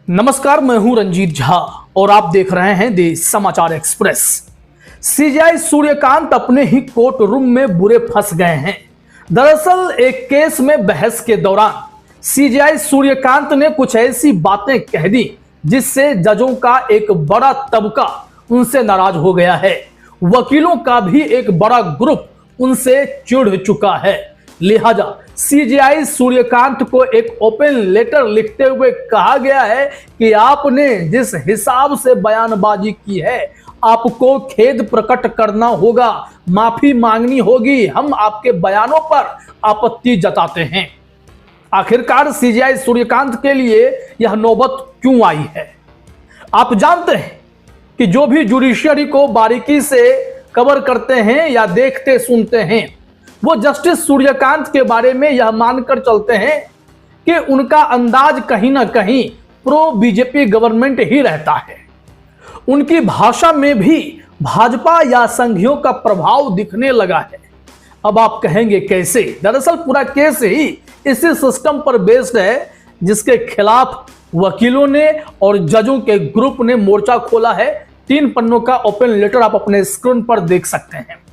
नमस्कार, मैं हूं रंजीत झा और आप देख रहे हैं देश समाचार एक्सप्रेस। सीजेआई सूर्यकांत अपने ही कोर्ट रूम में बुरे फंस गए हैं। दरअसल एक केस में बहस के दौरान सीजेआई सूर्यकांत ने कुछ ऐसी बातें कह दी जिससे जजों का एक बड़ा तबका उनसे नाराज हो गया है। वकीलों का भी एक बड़ा ग्रुप उनसे चिढ़ चुका है। लिहाजा सीजेआई सूर्यकांत को एक ओपन लेटर लिखते हुए कहा गया है कि आपने जिस हिसाब से बयानबाजी की है आपको खेद प्रकट करना होगा, माफी मांगनी होगी। हम आपके बयानों पर आपत्ति जताते हैं। आखिरकार सीजेआई सूर्यकांत के लिए यह नौबत क्यों आई है? आप जानते हैं कि जो भी जुडिशियरी को बारीकी से कवर करते हैं या देखते सुनते हैं वो जस्टिस सूर्यकांत के बारे में यह मानकर चलते हैं कि उनका अंदाज कहीं ना कहीं प्रो बीजेपी गवर्नमेंट ही रहता है। उनकी भाषा में भी भाजपा या संघियों का प्रभाव दिखने लगा है। अब आप कहेंगे कैसे? दरअसल पूरा केस ही इसी सिस्टम पर बेस्ड है जिसके खिलाफ वकीलों ने और जजों के ग्रुप ने मोर्चा खोला है। 3 पन्नों का ओपन लेटर आप अपने स्क्रीन पर देख सकते हैं।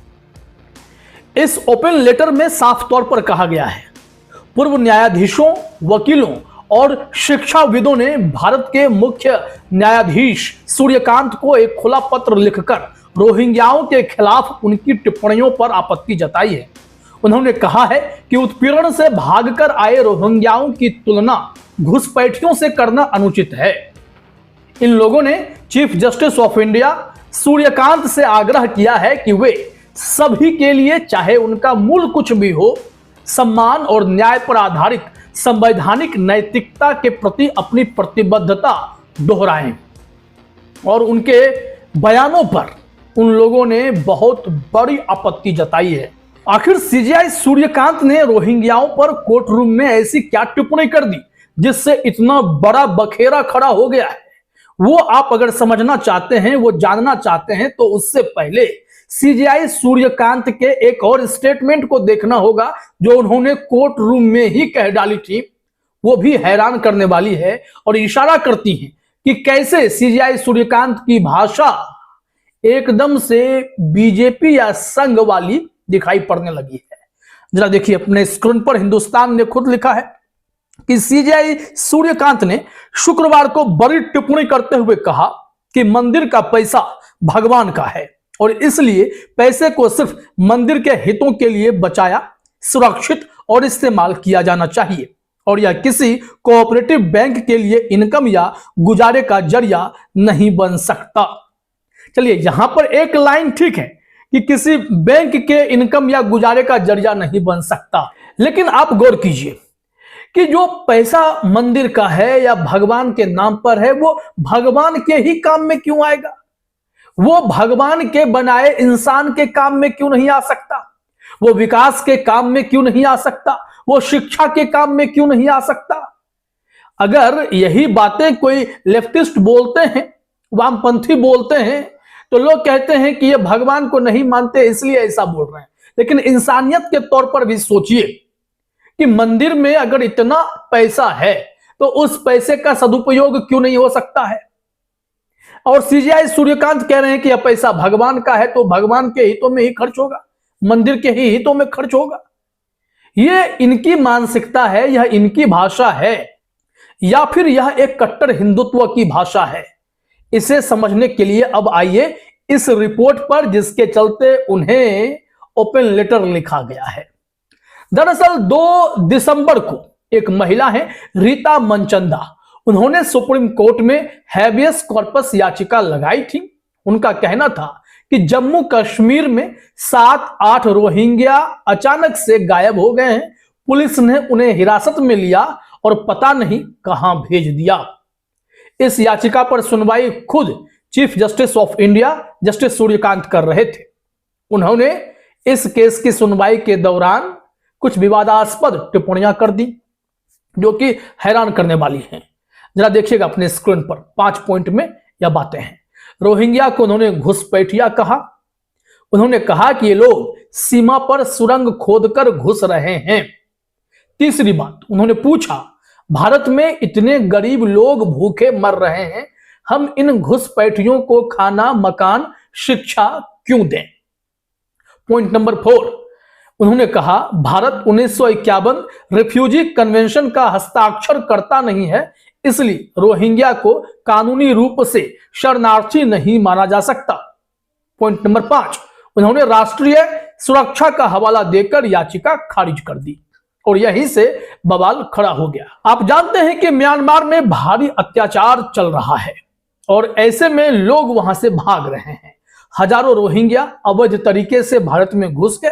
इस ओपन लेटर में साफ तौर पर कहा गया है, पूर्व न्यायाधीशों, वकीलों और शिक्षाविदों ने भारत के मुख्य न्यायाधीश सूर्यकांत को एक खुला पत्र लिखकर रोहिंग्याओं के खिलाफ उनकी टिप्पणियों पर आपत्ति जताई है। उन्होंने कहा है कि उत्पीड़न से भागकर आए रोहिंग्याओं की तुलना घुसपैठियों से करना अनुचित है। इन लोगों ने chief justice of India Suryakant से आग्रह किया है कि वे सभी के लिए, चाहे उनका मूल कुछ भी हो, सम्मान और न्याय पर आधारित संवैधानिक नैतिकता के प्रति अपनी प्रतिबद्धता दोहराएं। और उनके बयानों पर उन लोगों ने बहुत बड़ी आपत्ति जताई है। आखिर सीजेआई सूर्यकांत ने रोहिंग्याओं पर कोर्ट रूम में ऐसी क्या टिप्पणी कर दी जिससे इतना बड़ा बखेरा खड़ा हो गया है? वो आप अगर समझना चाहते हैं, वो जानना चाहते हैं, तो उससे पहले सीजेआई सूर्यकांत के एक और स्टेटमेंट को देखना होगा जो उन्होंने कोर्ट रूम में ही कह डाली थी। वो भी हैरान करने वाली है और इशारा करती हैं कि कैसे सीजेआई सूर्यकांत की भाषा एकदम से बीजेपी या संघ वाली दिखाई पड़ने लगी है। जरा देखिए अपने स्क्रीन पर, हिंदुस्तान ने खुद लिखा है कि सीजेआई सूर्यकांत ने शुक्रवार को बड़ी टिप्पणी करते हुए कहा कि मंदिर का पैसा भगवान का है और इसलिए पैसे को सिर्फ मंदिर के हितों के लिए बचाया, सुरक्षित और इस्तेमाल किया जाना चाहिए और यह किसी कोऑपरेटिव बैंक के लिए इनकम या गुजारे का जरिया नहीं बन सकता। चलिए, यहां पर एक लाइन ठीक है कि किसी बैंक के इनकम या गुजारे का जरिया नहीं बन सकता, लेकिन आप गौर कीजिए कि जो पैसा मंदिर का है या भगवान के नाम पर है वो भगवान के ही काम में क्यों आएगा? वो भगवान के बनाए इंसान के काम में क्यों नहीं आ सकता? वो विकास के काम में क्यों नहीं आ सकता? वो शिक्षा के काम में क्यों नहीं आ सकता? अगर यही बातें कोई लेफ्टिस्ट बोलते हैं, वामपंथी बोलते हैं, तो लोग कहते हैं कि ये भगवान को नहीं मानते इसलिए ऐसा बोल रहे हैं। लेकिन इंसानियत के तौर पर भी सोचिए कि मंदिर में अगर इतना पैसा है तो उस पैसे का सदुपयोग क्यों नहीं हो सकता है? और सीजेआई सूर्यकांत कह रहे हैं कि यह पैसा भगवान का है तो भगवान के हितों में ही खर्च होगा, मंदिर के ही हितों में खर्च होगा। यह इनकी मानसिकता है, यह इनकी भाषा है, या फिर यह एक कट्टर हिंदुत्व की भाषा है? इसे समझने के लिए अब आइए इस रिपोर्ट पर जिसके चलते उन्हें ओपन लेटर लिखा गया है। दरअसल 2 दिसंबर को एक महिला है रीता मनचंदा, उन्होंने सुप्रीम कोर्ट में हैबियस कॉर्पस याचिका लगाई थी। उनका कहना था कि जम्मू कश्मीर में 7-8 रोहिंग्या अचानक से गायब हो गए हैं। पुलिस ने उन्हें हिरासत में लिया और पता नहीं कहां भेज दिया। इस याचिका पर सुनवाई खुद chief justice of India justice Suryakant कर रहे थे। उन्होंने इस केस की सुनवाई के दौरान कुछ विवादास्पद टिप्पणियां कर दी जो कि हैरान करने वाली हैं। जरा देखिएगा अपने स्क्रीन पर, 5 पॉइंट में यह बातें हैं। रोहिंग्या को उन्होंने घुसपैठिया कहा। उन्होंने कहा कि ये लोग सीमा पर सुरंग खोदकर घुस रहे हैं। तीसरी बात, उन्होंने पूछा भारत में इतने गरीब लोग भूखे मर रहे हैं, हम इन घुसपैठियों को खाना, मकान, शिक्षा क्यों दें? पॉइंट नंबर 4, उन्होंने कहा भारत 1951 रिफ्यूजी कन्वेंशन का हस्ताक्षर करता नहीं है, इसलिए रोहिंग्या को कानूनी रूप से शरणार्थी नहीं माना जा सकता। पॉइंट नंबर 5, उन्होंने राष्ट्रीय सुरक्षा का हवाला देकर याचिका खारिज कर दी और यहीं से बवाल खड़ा हो गया। आप जानते हैं कि म्यांमार में भारी अत्याचार चल रहा है और ऐसे में लोग वहां से भाग रहे हैं। हजारों रोहिंग्या अवैध तरीके से भारत में घुस गए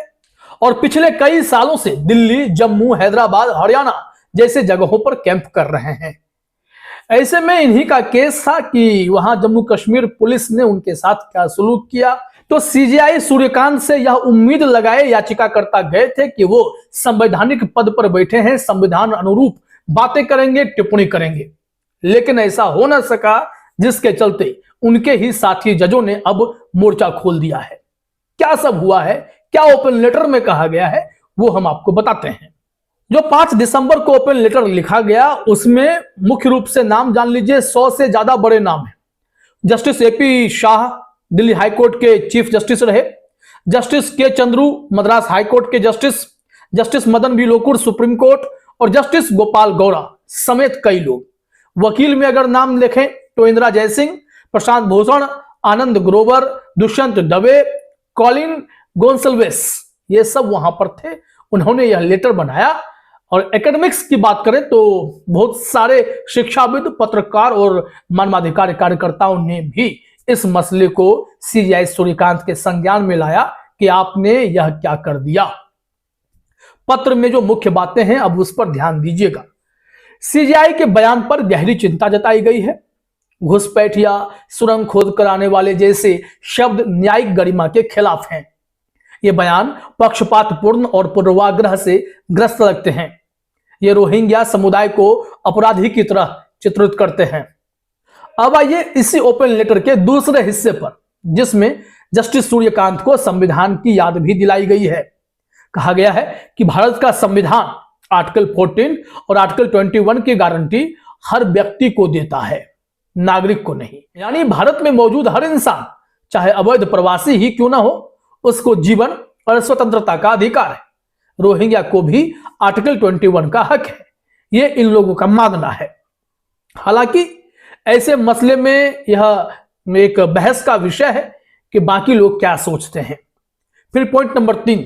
और पिछले कई सालों से दिल्ली, जम्मू, हैदराबाद, हरियाणा जैसे जगहों पर कैंप कर रहे हैं। ऐसे में इन्हीं का केस था कि वहां जम्मू कश्मीर पुलिस ने उनके साथ क्या सलूक किया। तो सीजेआई सूर्यकांत से यह उम्मीद लगाए याचिकाकर्ता गए थे कि वो संवैधानिक पद पर बैठे हैं, संविधान अनुरूप बातें करेंगे, टिप्पणी करेंगे, लेकिन ऐसा हो न सका, जिसके चलते उनके ही साथी जजों ने अब मोर्चा खोल दिया है। क्या सब हुआ है, क्या ओपन लेटर में कहा गया है, वो हम आपको बताते हैं। जो 5 दिसंबर को ओपन लेटर लिखा गया, उसमें मुख्य रूप से नाम जान लीजिए, 100 से ज्यादा बड़े नाम हैं। Justice AP Shah Delhi high court के चीफ जस्टिस रहे, justice K Chandru Madras high court के justice, justice Madan B Lokur supreme court और जस्टिस गोपाल गौड़ा समेत कई लोग। वकील में अगर नाम लिखें तो इंदिरा जयसिंह, प्रशांत भूषण, आनंद ग्रोवर, दुष्यंत दवे, कॉलिन गोंसल्वेस, ये सब वहां पर थे। उन्होंने यह लेटर बनाया। और एकेडमिक्स की बात करें तो बहुत सारे शिक्षाविद, पत्रकार और मानवाधिकार कार्यकर्ताओं ने भी इस मसले को सीजेआई सूर्यकांत के संज्ञान में लाया कि आपने यह क्या कर दिया। पत्र में जो मुख्य बातें हैं अब उस पर ध्यान दीजिएगा। सीजेआई के बयान पर गहरी चिंता जताई गई है। घुसपैठिया, सुरंग खोद कराने वाले जैसे शब्द न्यायिक गरिमा के खिलाफ हैं। ये बयान पक्षपातपूर्ण और पूर्वाग्रह से ग्रस्त लगते हैं। ये रोहिंग्या समुदाय को अपराधी की तरह चित्रित करते हैं। अब आइए इसी ओपन लेटर के दूसरे हिस्से पर, जिसमें जस्टिस सूर्यकांत को संविधान की याद भी दिलाई गई है। कहा गया है कि भारत का संविधान आर्टिकल 14 और आर्टिकल 21 की गारंटी हर व्यक्ति को देता है, नागरिक को नहीं। यानी भारत में मौजूद हर इंसान, चाहे अवैध प्रवासी ही क्यों ना हो, उसको जीवन और स्वतंत्रता का अधिकार है। रोहिंग्या को भी आर्टिकल 21 का हक है, ये इन लोगों का मानना है। हालांकि ऐसे मसले में यह एक बहस का विषय है कि बाकी लोग क्या सोचते हैं। फिर पॉइंट नंबर 3,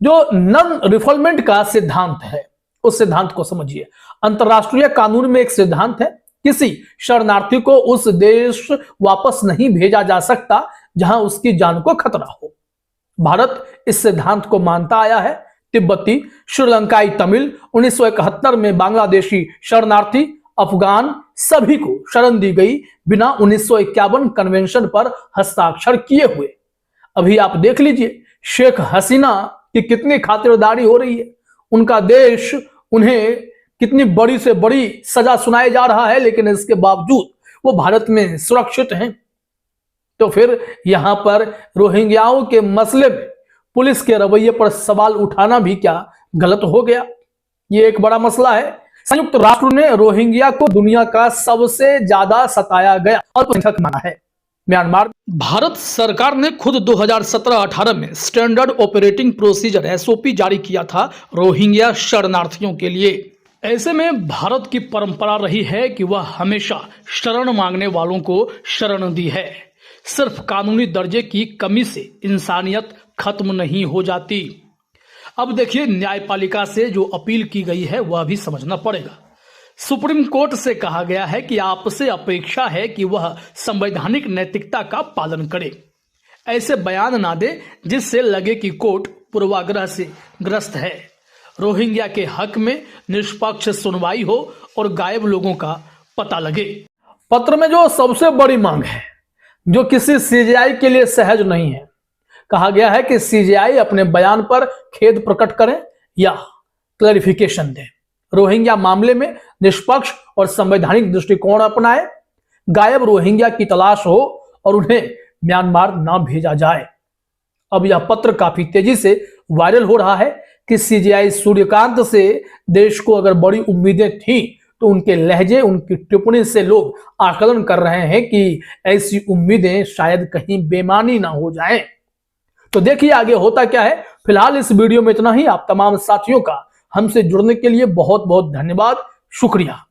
जो नॉन रिफॉल्वमेंट का सिद्धांत है, उस सिद्धांत को समझिए। अंतरराष्ट्रीय कानून में एक सिद्धांत है, किसी शरणार्थी को उस देश वापस नहीं भेजा जा सकता जहां उसकी जान को खतरा हो। भारत इस सिद्धांत को मानता आया है। तिब्बती, श्रीलंकाई तमिल, 1971 में बांग्लादेशी शरणार्थी, अफगान, सभी को शरण दी गई बिना 1951 कन्वेंशन पर हस्ताक्षर किए हुए। अभी आप देख लीजिए शेख हसीना की कितनी खातिरदारी हो रही है। उनका देश उन्हें कितनी बड़ी से बड़ी सजा सुनाए जा रहा है, लेकिन इसके बावजूद वो भारत में सुरक्षित हैं। तो फिर यहां पर रोहिंग्याओं के मसले में पुलिस के रवैये पर सवाल उठाना भी क्या गलत हो गया? ये एक बड़ा मसला है। संयुक्त राष्ट्र ने रोहिंग्या को दुनिया का सबसे ज्यादा सताया गया अल्पसंख्यक माना है। म्यांमार, भारत सरकार ने खुद 2017-18 में स्टैंडर्ड ऑपरेटिंग प्रोसीजर एसओपी जारी किया था रोहिंग्या शरणार्थियों के लिए। ऐसे में भारत की परंपरा रही है कि वह हमेशा शरण मांगने वालों को शरण दी है। सिर्फ कानूनी दर्जे की कमी से इंसानियत खत्म नहीं हो जाती। अब देखिए, न्यायपालिका से जो अपील की गई है वह भी समझना पड़ेगा। सुप्रीम कोर्ट से कहा गया है कि आपसे अपेक्षा है कि वह संवैधानिक नैतिकता का पालन करे, ऐसे बयान ना दे जिससे लगे कि कोर्ट पूर्वाग्रह से ग्रस्त है। रोहिंग्या के हक में निष्पक्ष सुनवाई हो और गायब लोगों का पता लगे। पत्र में जो सबसे बड़ी मांग है, जो किसी सीजेआई के लिए सहज नहीं है, कहा गया है कि सीजेआई अपने बयान पर खेद प्रकट करें या क्लैरिफिकेशन दें। रोहिंग्या मामले में निष्पक्ष और संवैधानिक दृष्टिकोण अपनाए, गायब रोहिंग्या की तलाश हो और उन्हें म्यांमार ना भेजा जाए। अब यह पत्र काफी तेजी से वायरल हो रहा है कि सीजेआई सूर्यकांत से देश को अगर बड़ी उम्मीदें थी तो उनके लहजे, उनकी टिप्पणी से लोग आकलन कर रहे हैं कि ऐसी उम्मीदें शायद कहीं बेमानी ना हो जाएं। तो देखिए आगे होता क्या है। फिलहाल इस वीडियो में इतना ही। आप तमाम साथियों का हमसे जुड़ने के लिए बहुत बहुत धन्यवाद, शुक्रिया।